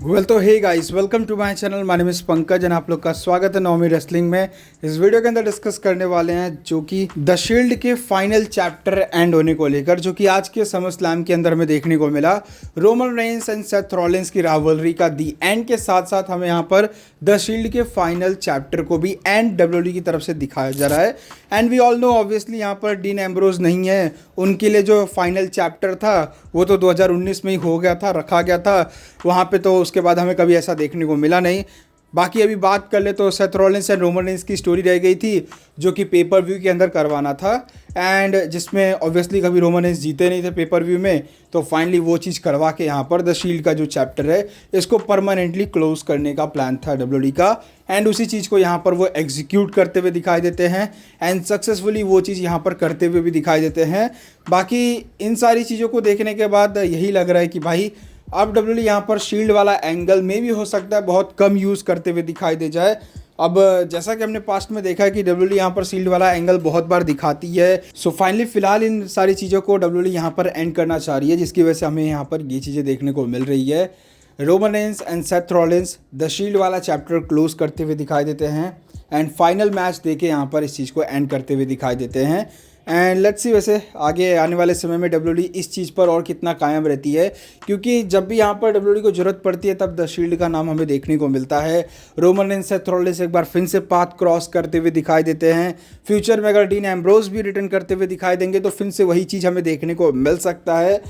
तो hey guys, welcome to my channel. My name is Pankaj and आप लोग का स्वागत है नवमी रेसलिंग में। इस वीडियो के अंदर डिस्कस करने वाले हैं जो कि द शील्ड के फाइनल चैप्टर एंड होने को लेकर, जो कि आज के समर स्लैम के अंदर हमें देखने को मिला। Roman Reigns and Seth Rollins की राइवलरी का दी एंड के साथ साथ हमें यहाँ पर द शील्ड के फाइनल चैप्टर को भी एंड डब्ल्यूडब्ल्यूई की तरफ से दिखाया जा रहा है। And we all know obviously यहाँ पर डीन एम्ब्रोज नहीं है, उनके लिए जो फाइनल चैप्टर था वो तो 2019 में ही हो गया था, रखा गया था वहाँ पे, तो उसके बाद हमें कभी ऐसा देखने को मिला नहीं। बाकी अभी बात कर ले तो Seth Rollins and Roman Reigns की स्टोरी रह गई थी जो कि पेपर व्यू के अंदर करवाना था, एंड जिसमें ऑब्वियसली कभी रोमन रेंस जीते नहीं थे पेपर व्यू में, तो फाइनली वो चीज़ करवा के यहाँ पर द शील्ड का जो चैप्टर है इसको परमानेंटली क्लोज करने का प्लान था डब्ल्यूडब्ल्यूई का। एंड उसी चीज़ को यहाँ पर वो एग्जीक्यूट करते हुए दिखाई देते हैं एंड सक्सेसफुली वो चीज़ यहाँ पर करते हुए भी दिखाई देते हैं। बाकी इन सारी चीज़ों को देखने के बाद यही लग रहा है कि भाई अब डब्ल्यूडब्ल्यूई यहाँ पर शील्ड वाला एंगल में भी हो सकता है बहुत कम यूज़ करते हुए दिखाई दे जाए। अब जैसा कि हमने पास्ट में देखा है कि डब्ल्यूडब्ल्यूई यहाँ पर शील्ड वाला एंगल बहुत बार दिखाती है, सो फाइनली फिलहाल इन सारी चीज़ों को डब्ल्यूडब्ल्यूई यहाँ पर एंड करना चाह रही है, जिसकी वजह से हमें यहाँ पर ये चीज़ें देखने को मिल रही है। Roman Reigns and Seth Rollins the shield वाला चैप्टर क्लोज करते हुए दिखाई देते हैं एंड फाइनल मैच देके यहाँ पर इस चीज़ को एंड करते हुए दिखाई देते हैं। एंड लेट्स सी वैसे आगे आने वाले समय में डब्ल्यूडब्ल्यूई इस चीज़ पर और कितना कायम रहती है, क्योंकि जब भी यहाँ पर डब्ल्यूडब्ल्यूई को जरूरत पड़ती है तब द शील्ड का नाम हमें देखने को मिलता है। रोमन रेंस सेथ रॉलिंस एक बार फिर से पाथ क्रॉस करते हुए दिखाई देते हैं। फ्यूचर में अगर डीन एम्ब्रोज भी रिटर्न करते हुए दिखाई देंगे तो फिर से वही चीज़ हमें देखने को मिल सकता है।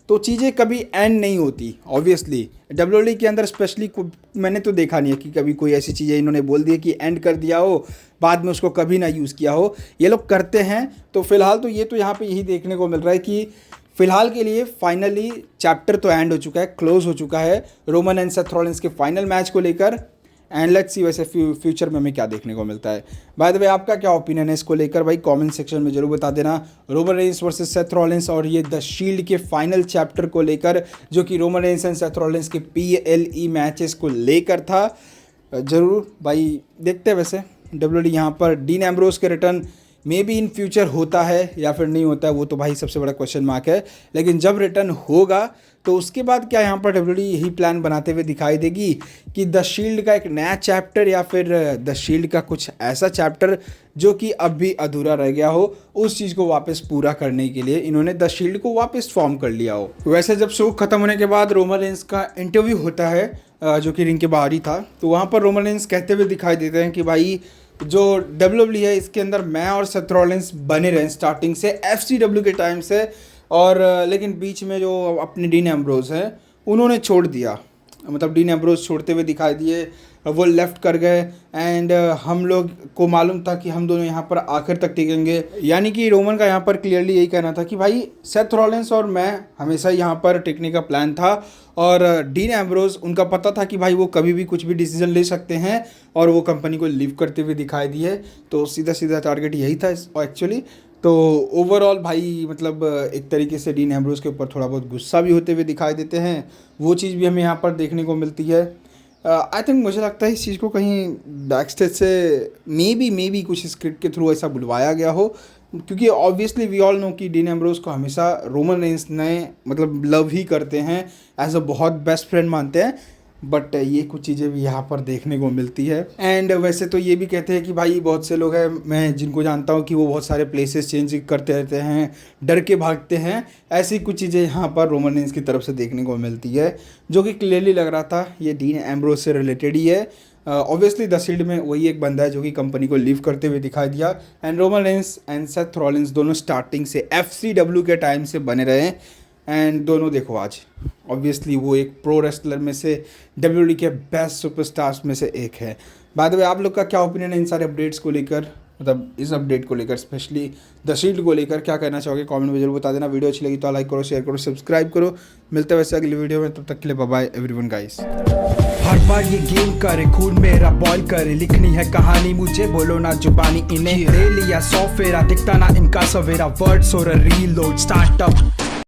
तो चीज़ें कभी एंड नहीं होती ऑब्वियसली डब्ल्यूडब्ल्यूई के अंदर, स्पेशली मैंने तो देखा नहीं है कि कभी कोई ऐसी चीज़ें इन्होंने बोल दी कि एंड कर दिया हो, बाद में उसको कभी ना यूज़ किया हो। ये लोग करते हैं, तो फिलहाल तो ये तो यहाँ पे यही देखने को मिल रहा है कि फिलहाल के लिए फाइनली चैप्टर तो एंड हो चुका है, क्लोज हो चुका है रोमन एंड सेथ रॉलिंस के फाइनल मैच को लेकर। एंड लेट्स सी वैसे फ्यूचर में हमें क्या देखने को मिलता है। बाय द वे आपका क्या ओपिनियन है इसको लेकर भाई कमेंट सेक्शन में जरूर बता देना। Roman Reigns versus Seth Rollins और ये द शील्ड के फाइनल चैप्टर को लेकर, जो कि Roman Reigns and Seth Rollins के PLE मैचेस को लेकर था, ज़रूर भाई देखते हैं वैसे डब्ल्यूडब्ल्यूई यहाँ पर डीन एम्ब्रोज के return may be in future होता है या फिर नहीं होता है, वो तो भाई सबसे बड़ा क्वेश्चन मार्क है। लेकिन जब रिटर्न होगा तो उसके बाद क्या यहाँ पर डब्ल्यूडब्ल्यूई यही प्लान बनाते हुए दिखाई देगी कि द शील्ड का एक नया चैप्टर या फिर द शील्ड का कुछ ऐसा चैप्टर जो कि अब भी अधूरा रह गया हो, उस चीज़ को वापस पूरा करने के लिए इन्होंने द शील्ड को वापस फॉर्म कर लिया हो। वैसे जब शो खत्म होने के बाद रोमन रेंस का इंटरव्यू होता है जो कि रिंग के बाहर ही था, तो वहाँ पर रोमन रेंस कहते हुए दिखाई देते हैं कि भाई जो डब्ल्यूडब्ल्यूई है इसके अंदर मैं और सेथ रॉलिंस बने रहे स्टार्टिंग से FCW के टाइम से, और लेकिन बीच में जो अपने डीन एम्ब्रोज हैं उन्होंने छोड़ दिया, मतलब डीन एम्ब्रोज छोड़ते हुए दिखाई दिए, वो लेफ़्ट कर गए एंड हम लोग को मालूम था कि हम दोनों यहाँ पर आखिर तक टिकेंगे। यानी कि रोमन का यहाँ पर क्लियरली यही कहना था कि भाई सेथ रॉलिंस और मैं हमेशा यहाँ पर टिकने का प्लान था, और डीन एम्ब्रोज उनका पता था कि भाई वो कभी भी कुछ भी डिसीजन ले सकते हैं, और वो कंपनी को लीव करते हुए दिखाई दिए। तो सीधा सीधा टारगेट यही था एक्चुअली। तो ओवरऑल भाई मतलब एक तरीके से डीन एम्ब्रोज के ऊपर थोड़ा बहुत गुस्सा भी होते हुए दिखाई देते हैं, वो चीज़ भी हमें यहाँ पर देखने को मिलती है। आई थिंक मुझे लगता है इस चीज़ को कहीं बैक स्टेज से मे बी कुछ स्क्रिप्ट के थ्रू ऐसा बुलवाया गया हो, क्योंकि ऑब्वियसली वी ऑल नो कि डीन एम्ब्रोज को हमेशा रोमन रेंस ने मतलब लव ही करते हैं, एज अ बहुत बेस्ट फ्रेंड मानते हैं, बट ये कुछ चीज़ें भी यहाँ पर देखने को मिलती है। एंड वैसे तो ये भी कहते हैं कि भाई बहुत से लोग हैं मैं जिनको जानता हूँ कि वो बहुत सारे प्लेसेस चेंज करते रहते हैं, डर के भागते हैं, ऐसी कुछ चीज़ें यहाँ पर रोमन रेंस की तरफ से देखने को मिलती है, जो कि क्लियरली लग रहा था ये डीन एम्ब्रोज से रिलेटेड ही है। ऑब्वियसली द शील्ड में वही एक बंदा है जो कि कंपनी को लीव करते हुए दिखाई दिया, and Roman Reigns and Seth Rollins दोनों स्टार्टिंग से FCW के टाइम से बने रहे, एंड दोनों देखो आज ऑब्वियसली वो एक प्रो रेसलर में से डब्ल्यूडब्ल्यूई के बेस्ट सुपरस्टार्स में से एक है। बाय द वे आप लोग का क्या ओपिनियन है इन सारे अपडेट्स को लेकर, मतलब इस अपडेट को लेकर, स्पेशली द शील्ड को लेकर क्या कहना चाहोगे कमेंट में जरूर बता देना। वीडियो अच्छी लगी तो लाइक करो, शेयर करो, सब्सक्राइब करो। मिलते हैं वैसे अगली वीडियो में, तब तक के लिए बाय बाय एवरीवन गाइस। हर बार ये गेम करे खून मेरा बॉयल करे, लिखनी है कहानी मुझे बोलो ना जुबानी इन्हें, ले लिया 100 फेरा दिखता ना इनका सवेरा, वर्ड्स और रीलोड स्टार्टअप